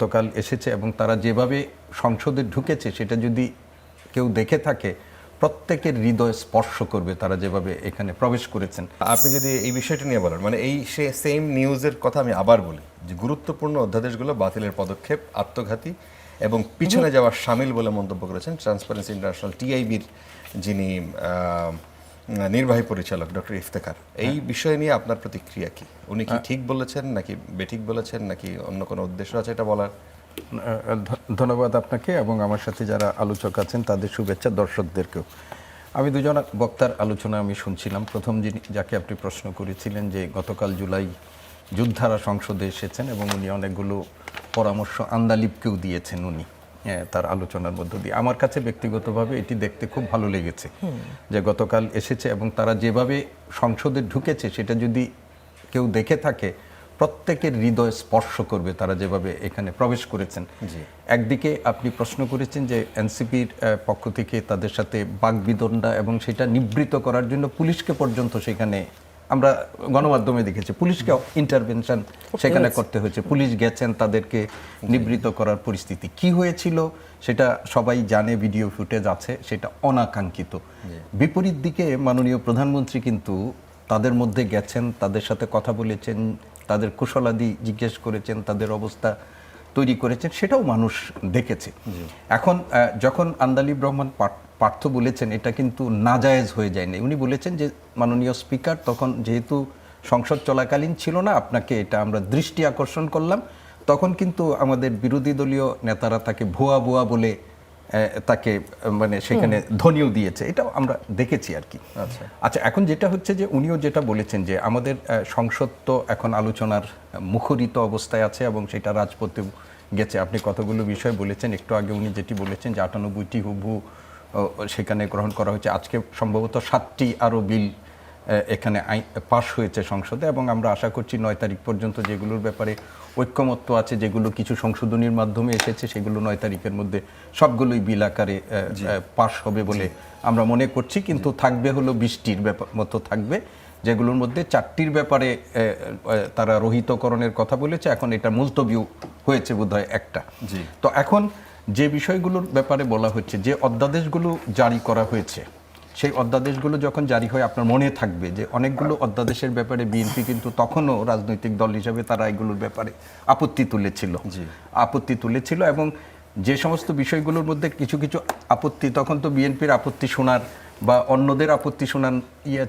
গতকাল এসেছে এবং তারা যেভাবে সংসদে ঢুকেছে সেটা যদি কেউ দেখে থাকে প্রত্যেকের হৃদয় স্পর্শ করবে তারা যেভাবে এখানে প্রবেশ করেছেন। আপনি যদি এই বিষয়টা নিয়ে বলেন, মানে এই সেম নিউজের কথা আমি আবার বলি যে গুরুত্বপূর্ণ অধ্যাদেশগুলো বাতিলের পদক্ষেপ আত্মঘাতী এবং পিছনে যাওয়ার শামিল বলে মন্তব্য করেছেন ট্রান্সপারেন্সি ইন্টারন্যাশনাল টিআইবির যিনি নির্বাহী পরিচালক ডক্টর ইফতেখার। এই বিষয় নিয়ে আপনার প্রতিক্রিয়া কি? উনি কি ঠিক বলেছেন নাকি বেঠিক বলেছেন নাকি অন্য কোনো উদ্দেশ্য আছে এটা বলার? ধন্যবাদ আপনাকে এবং আমার সাথে যারা আলোচক আছেন তাদের শুভেচ্ছা, দর্শকদেরকেও। আমি দুজন বক্তার আলোচনা আমি শুনছিলাম। প্রথম যিনি যাকে আপনি প্রশ্ন করেছিলেন যে গতকাল জুলাই যোদ্ধারা সংসদে এসেছেন এবং উনি অনেকগুলো পরামর্শ আন্দালিবকেও দিয়েছেন উনি তার আলোচনার মধ্য দিয়ে। আমার কাছে ব্যক্তিগতভাবে এটি দেখতে খুব ভালো লেগেছে যে গতকাল এসেছে এবং তারা যেভাবে সংসদে ঢুকেছে সেটা যদি কেউ দেখে থাকে প্রত্যেকের হৃদয় স্পর্শ করবে তারা যেভাবে এখানে প্রবেশ করেছেন। একদিকে আপনি প্রশ্ন করেছেন যে এনসিপির পক্ষ থেকে তাদের সাথে বাকবিতণ্ডা এবং সেটা নিবৃত করার জন্য পুলিশকে পর্যন্ত সেখানে আমরা গণমাধ্যমে দেখেছি পুলিশকে ইন্টারভেনশন সেখানে করতে হয়েছে। পুলিশ গেছেন তাদেরকে নিবৃত করার পরিস্থিতি কি হয়েছিল সেটা সবাই জানে, ভিডিও ফুটেজ আছে, সেটা অনাকাঙ্ক্ষিত। বিপরীত দিকে মাননীয় প্রধানমন্ত্রী কিন্তু তাদের মধ্যে গেছেন, তাদের সাথে কথা বলেছেন, তাদের কুশলাদি জিজ্ঞেস করেছেন, তাদের অবস্থা তৈরি করেছেন, সেটাও মানুষ দেখেছে। এখন যখন আন্দালিব রহমান পার্থ বলেছেন এটা কিন্তু নাজায়েজ হয়ে যায়নি, উনি বলেছেন যে মাননীয় স্পিকার তখন যেহেতু সংসদ চলাকালীন ছিল না, আপনাকে এটা আমরা দৃষ্টি আকর্ষণ করলাম। তখন কিন্তু আমাদের বিরোধী দলীয় নেতারা তাকে ভুয়া ভুয়া বলে তাকে মানে সেখানে ধ্বনিও দিয়েছে, এটাও আমরা দেখেছি আর কি। আচ্ছা, এখন যেটা হচ্ছে যে উনিও যেটা বলেছেন যে আমাদের সংসদ তো এখন আলোচনার মুখরিত অবস্থায় আছে এবং সেটা রাজপথে গেছে। আপনি কতগুলো বিষয় বলেছেন, একটু আগে উনি যেটি বলেছেন যে 98টি হুবহু সেখানে গ্রহণ করা হয়েছে। আজকে সম্ভবত 7টি আরও বিল এখানে পাশ হয়েছে সংসদে এবং আমরা আশা করছি 9 তারিখ পর্যন্ত যেগুলোর ব্যাপারে ঐক্যমত্য আছে, যেগুলো কিছু সংশোধনীর মাধ্যমে এসেছে, সেগুলো 9 তারিখের মধ্যে সবগুলোই বিল আকারে পাশ হবে বলে আমরা মনে করছি। কিন্তু থাকবে হলো 20টির মতো থাকবে, যেগুলোর মধ্যে 4টির ব্যাপারে তারা রহিতকরণের কথা বলেছে। এখন এটা মুলতবিও হয়েছে বোধহয় একটা। তো এখন যে বিষয়গুলোর ব্যাপারে বলা হচ্ছে, যে অধ্যাদেশগুলো জারি করা হয়েছে সেই অধ্যাদেশগুলো যখন জারি হয় আপনার মনে থাকবে যে অনেকগুলো অধ্যাদেশের ব্যাপারে বিএনপি কিন্তু তখনও রাজনৈতিক দল হিসেবে তারা এগুলোর ব্যাপারে আপত্তি তুলেছিল এবং যে সমস্ত বিষয়গুলোর মধ্যে কিছু কিছু আপত্তি, তখন তো বিএনপির আপত্তি শোনার বা অন্যদের আপত্তি শোনার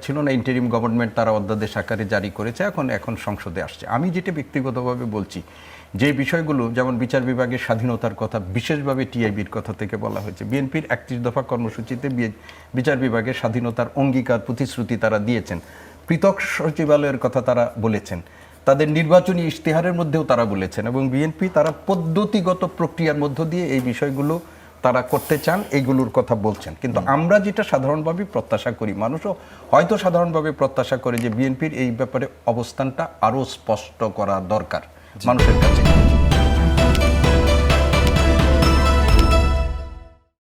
ছিল না, ইন্টারিম গভর্নমেন্ট তারা অধ্যাদেশ আকারে জারি করেছে, এখন সংসদে আসছে। আমি যেটা ব্যক্তিগতভাবে বলছি, যে বিষয়গুলো যেমন বিচার বিভাগের স্বাধীনতার কথা বিশেষভাবে টিআইবির কথা থেকে বলা হয়েছে, বিএনপির 31 দফা কর্মসূচিতে বিচার বিভাগের স্বাধীনতার অঙ্গীকার প্রতিশ্রুতি তারা দিয়েছেন, পৃথক সচিবালয়ের কথা তারা বলেছেন, তাদের নির্বাচনী ইশতেহারের মধ্যেও তারা বলেছেন এবং বিএনপি তারা পদ্ধতিগত প্রক্রিয়ার মধ্য দিয়ে এই বিষয়গুলো তারা করতে চান, এইগুলোর কথা বলছেন। কিন্তু আমরা যেটা সাধারণভাবে প্রত্যাশা করি, মানুষও হয়তো সাধারণভাবে প্রত্যাশা করে যে বিএনপির এই ব্যাপারে অবস্থানটা আরও স্পষ্ট করা দরকার মানুষের কাছে।